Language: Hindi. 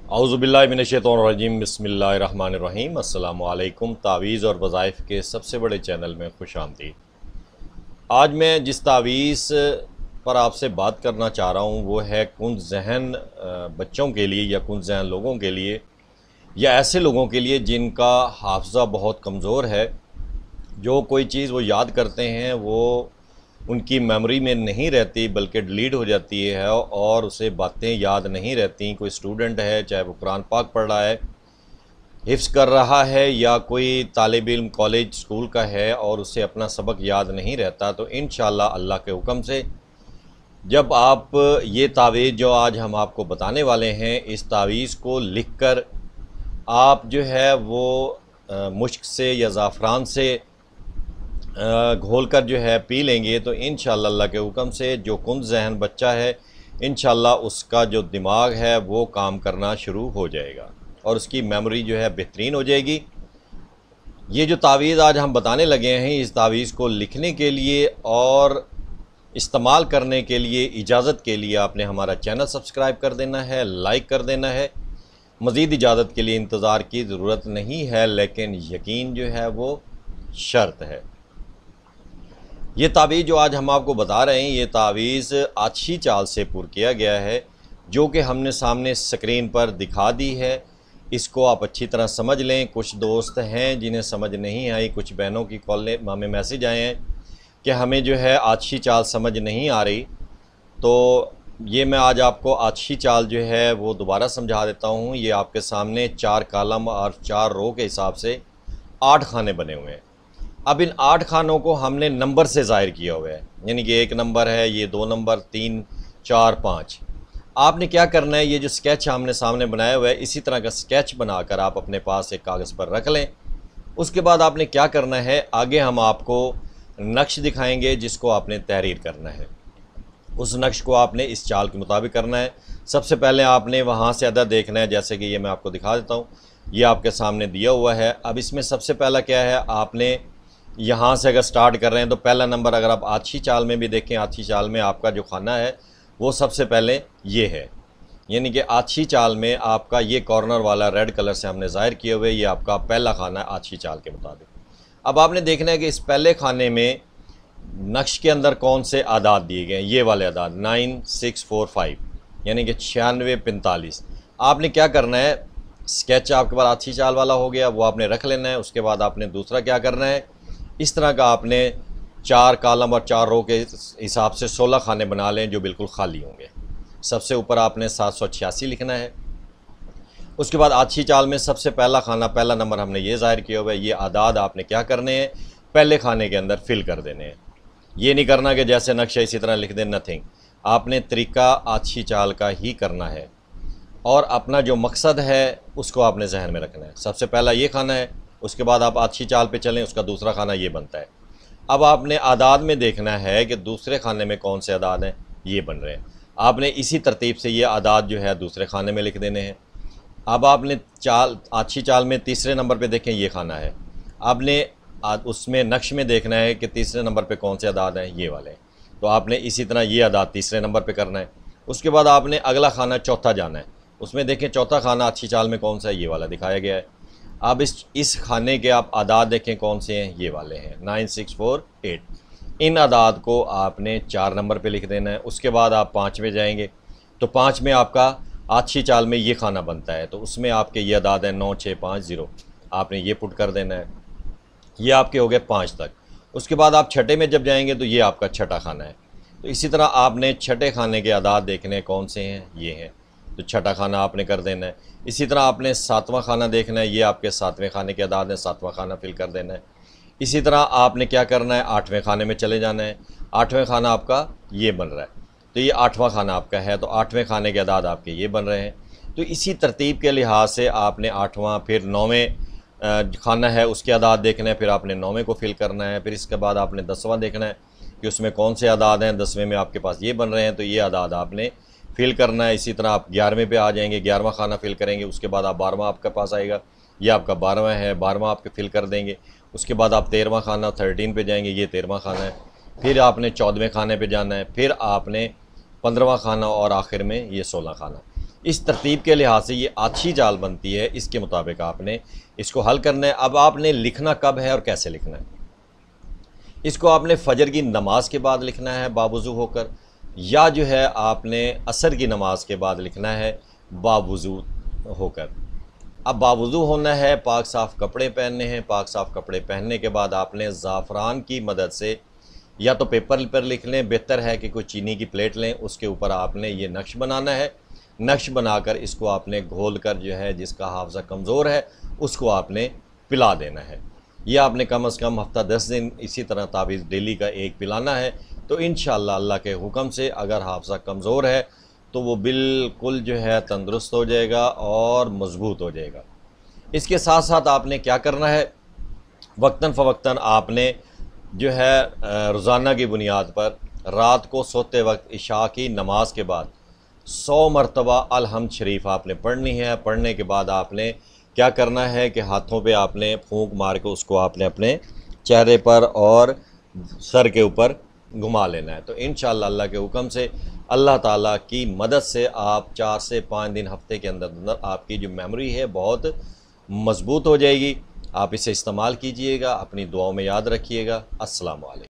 औज़ुबिल्लाहि मिनश्शैतानिर्रजीम बिस्मिल्लाहिर्रहमानिर्रहीम। अस्सलामु अलैकुम। तावीज़ और वज़ाइफ़ के सबसे बड़े चैनल में खुशामदीद। आज मैं जिस तावीज़ पर आपसे बात करना चाह रहा हूँ वो है कुंद ज़हन बच्चों के लिए या कुंद ज़हन लोगों के लिए या ऐसे लोगों के लिए जिनका हाफ़ज़ा बहुत कमज़ोर है। जो कोई चीज़ वो याद करते हैं वो उनकी मेमोरी में नहीं रहती बल्कि डिलीट हो जाती है और उसे बातें याद नहीं रहती। कोई स्टूडेंट है, चाहे वो कुरान पाक पढ़ रहा है, हिफ्ज़ कर रहा है, या कोई तालिब इल्म कॉलेज स्कूल का है और उसे अपना सबक याद नहीं रहता, तो इंशाअल्लाह अल्लाह के हुक्म से जब आप ये तावीज़ जो आज हम आपको बताने वाले हैं, इस तावीज़ को लिख कर आप जो है वो मुश्क से या ज़ाफ़रान से घोल कर जो है पी लेंगे तो इंशाअल्लाह अल्लाह के हुक्म से जो कुंद ज़हन बच्चा है इंशाअल्लाह उसका जो दिमाग है वो काम करना शुरू हो जाएगा और उसकी मेमोरी जो है बेहतरीन हो जाएगी। ये जो तावीज़ आज हम बताने लगे हैं, इस तावीज़ को लिखने के लिए और इस्तेमाल करने के लिए इजाज़त के लिए आपने हमारा चैनल सब्सक्राइब कर देना है, लाइक कर देना है। मज़ीद इजाज़त के लिए इंतज़ार की ज़रूरत नहीं है, लेकिन यकीन जो है वो शर्त है। ये तावीज़ जो आज हम आपको बता रहे हैं, ये तावीज़ अच्छी चाल से पुर किया गया है जो कि हमने सामने स्क्रीन पर दिखा दी है। इसको आप अच्छी तरह समझ लें। कुछ दोस्त हैं जिन्हें समझ नहीं आई, कुछ बहनों की कॉल हमें मैसेज आए हैं कि हमें जो है अच्छी चाल समझ नहीं आ रही, तो ये मैं आज आपको अच्छी चाल जो है वो दोबारा समझा देता हूँ। ये आपके सामने 4 कॉलम और 4 रो के हिसाब से 8 खाने बने हुए हैं। अब इन 8 खानों को हमने नंबर से ज़ाहिर किया हुआ है, यानी कि 1 नंबर है, ये 2 नंबर, 3, 4, 5। आपने क्या करना है, ये जो स्केच हमने सामने बनाया हुआ है, इसी तरह का स्केच बनाकर आप अपने पास एक कागज़ पर रख लें। उसके बाद आपने क्या करना है, आगे हम आपको नक्श दिखाएंगे जिसको आपने तहरीर करना है। उस नक्श को आपने इस चाल के मुताबिक करना है। सबसे पहले आपने वहाँ से अदद देखना है, जैसे कि ये मैं आपको दिखा देता हूँ। ये आपके सामने दिया हुआ है। अब इसमें सबसे पहला क्या है, आपने यहाँ से अगर स्टार्ट कर रहे हैं तो पहला नंबर अगर आप अच्छी चाल में भी देखें, अच्छी चाल में आपका जो खाना है वो सबसे पहले ये है, यानी कि अच्छी चाल में आपका ये कॉर्नर वाला रेड कलर से हमने ज़ाहिर किए हुए, ये आपका पहला खाना है अच्छी चाल के मुताबिक। अब आपने देखना है कि इस पहले खाने में नक्श के अंदर कौन से आदाद दिए गए हैं, ये वाले आदाद 9, 6, 4, 5, यानी कि 96, 45। आपने क्या करना है, स्केच आपके पास अच्छी चाल वाला हो गया, वो आपने रख लेना है। उसके बाद आपने दूसरा क्या करना है, इस तरह का आपने 4 कॉलम और 4 रो के हिसाब से 16 खाने बना लें जो बिल्कुल खाली होंगे। सबसे ऊपर आपने 786 लिखना है। उसके बाद अच्छी चाल में सबसे पहला खाना, पहला नंबर हमने ये ज़ाहिर किया हुआ है। ये आदाद आपने क्या करने हैं, पहले खाने के अंदर फिल कर देने हैं। ये नहीं करना कि जैसे नक्शा इसी तरह लिख दें, नथिंग। आपने तरीका अच्छी चाल का ही करना है और अपना जो मकसद है उसको आपने जहन में रखना है। सबसे पहला ये खाना है, उसके बाद आप अच्छी चाल पे चलें, उसका दूसरा खाना ये बनता है। अब आपने आदाद में देखना है कि दूसरे खाने में कौन से आदाद हैं, ये बन रहे हैं। आपने इसी तरतीब से ये आदाद जो है दूसरे खाने में लिख देने हैं। अब आपने अच्छी चाल में तीसरे नंबर पे देखें, ये खाना है। आपने उसमें नक्श में देखना है कि तीसरे नंबर पे कौन से आदाद हैं, ये वाले। तो आपने इसी तरह ये आदाद तीसरे नंबर पे करना है। उसके बाद आपने अगला खाना चौथा जाना है। उसमें देखें चौथा खाना अच्छी चाल में कौन सा है, ये वाला दिखाया गया है। अब इस खाने के आप आदाद देखें कौन से हैं, ये वाले हैं 9, 6, 4, 8। इन आदाद को आपने 4 नंबर पे लिख देना है। उसके बाद आप 5 में जाएंगे तो 5 में आपका अच्छी चाल में ये खाना बनता है, तो उसमें आपके ये आदाद हैं 9, 6, 5, 0। आपने ये पुट कर देना है। ये आपके हो गए 5 तक। उसके बाद आप छठे में जब जाएंगे तो ये आपका छठा खाना है। तो इसी तरह आपने छठे खाने के आदाद देखने कौन से हैं, ये हैं, तो छठा खाना आपने कर देना है। इसी तरह आपने 7वां खाना देखना है, ये आपके 7वें खाने के आदाद हैं, 7वां खाना फिल कर देना है। इसी तरह आपने क्या करना है, 8वें खाने में चले जाना है। 8वें खाना आपका ये बन रहा है, तो ये 8वां खाना आपका है, तो 8वें खाने के आदाद आपके ये बन रहे हैं। तो इसी तरतीब के लिहाज से आपने 8वां, फिर 9वें खाना है उसके आदाद देखना है, फिर आपने 9वें को फिल करना है। फिर इसके बाद आपने 10वां देखना है कि उसमें कौन से आदाद हैं। 10वें में आपके पास ये बन रहे हैं, तो ये आदाद आपने फिल करना है। इसी तरह आप 11वें पे आ जाएंगे, 11वां खाना फिल करेंगे। उसके बाद आप 12वां आपके पास आएगा, ये आपका 12वां है, 12वां आपके फिल कर देंगे। उसके बाद आप 13वां खाना 13 पे जाएंगे, ये 13वां खाना है। फिर आपने 14वें खाने पे जाना है, फिर आपने 15वां खाना और आखिर में ये 16 खाना। इस तरतीब के लिहाज से ये अच्छी जाल बनती है, इसके मुताबिक आपने इसको हल करना है। अब आपने लिखना कब है और कैसे लिखना है, इसको आपने फ़जर की नमाज के बाद लिखना है बावुज़ू होकर, या जो है आपने असर की नमाज के बाद लिखना है बावुज़ू होकर। अब बावुज़ू होना है, पाक साफ़ कपड़े पहनने हैं। पाक साफ़ कपड़े पहनने के बाद आपने ज़ाफ़रान की मदद से या तो पेपर पर लिख लें, बेहतर है कि कोई चीनी की प्लेट लें, उसके ऊपर आपने ये नक्श बनाना है। नक्श बनाकर इसको आपने घोल कर जो है जिसका हाफ़ज़ा कमज़ोर है उसको आपने पिला देना है। यह आपने कम से कम हफ़्ता 10 दिन इसी तरह तावीज़ डेली का एक पिलाना है। तो इंशाअल्लाह अल्लाह के हुक्म से अगर हाफ़ज़ा कमज़ोर है तो वो बिल्कुल जो है तंदुरुस्त हो जाएगा और मज़बूत हो जाएगा। इसके साथ साथ आपने क्या करना है, वक्तन फ़वक्तन आपने जो है रोज़ाना की बुनियाद पर रात को सोते वक्त इशा की नमाज के बाद 100 मरतबा अलहम्द शरीफ आपने पढ़नी है। पढ़ने के बाद आपने क्या करना है कि हाथों पे आपने फूंक मार के उसको आपने अपने चेहरे पर और सर के ऊपर घुमा लेना है। तो इंशाअल्लाह अल्लाह के हुक्म से अल्लाह ताला की मदद से आप 4 से 5 दिन हफ्ते के अंदर आपकी जो मेमोरी है बहुत मज़बूत हो जाएगी। आप इसे इस्तेमाल कीजिएगा, अपनी दुआओं में याद रखिएगा। अस्सलाम वालेकुम।